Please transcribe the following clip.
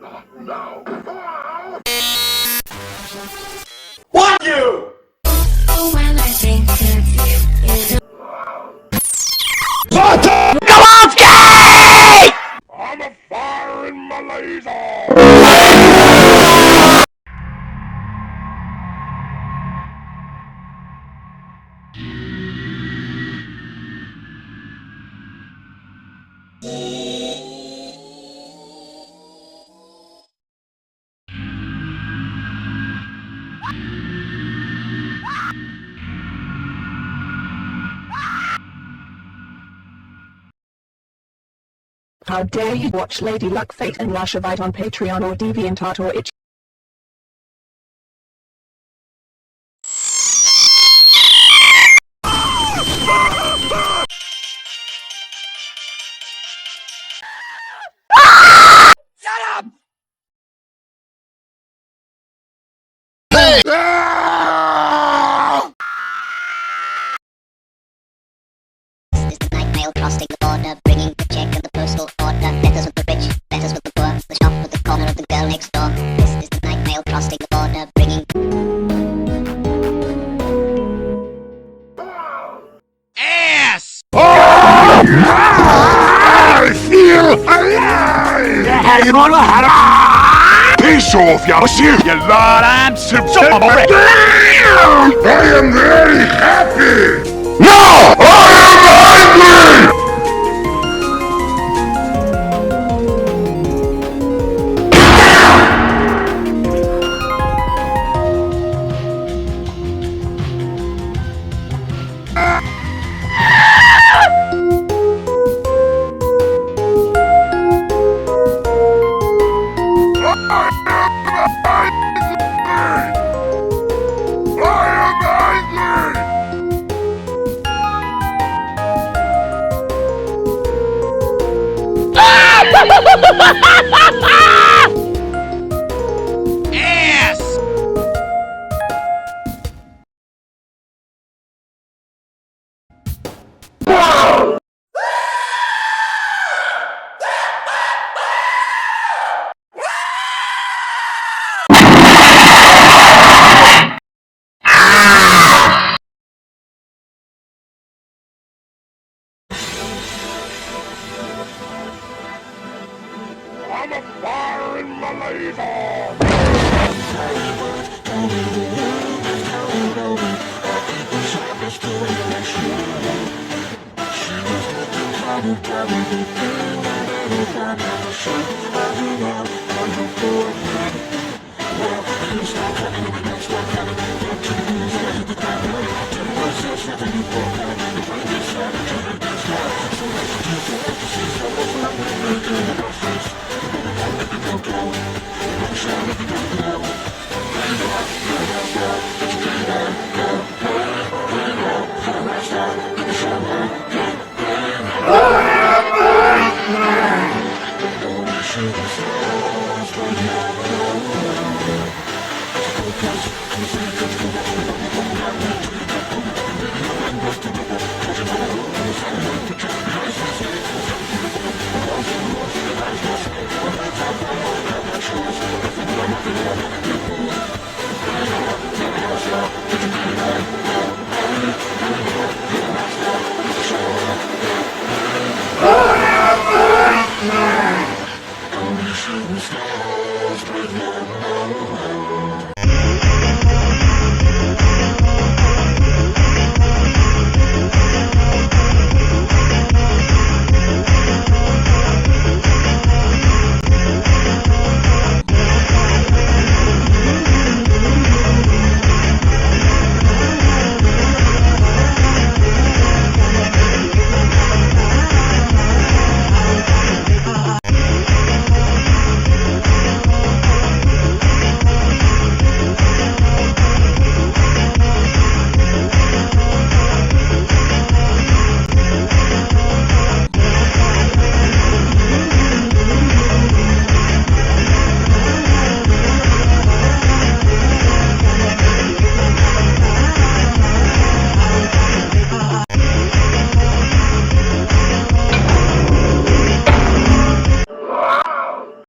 What you? When I think of you, I'm a fire in my laser! How dare you watch Lady Luck, Fate and Lashavite on Patreon or DeviantArt or Itch. Is the night mail crossing the border, bringing the check and the postal order, letters with the rich, letters with the poor, the shop with the corner of the girl next door. This is the night mail crossing the border, bringing... Ass! I feel alive! Piss off, you lot, I'm so I am very happy! No! I am angry! Ass! I'm a fire in my laser!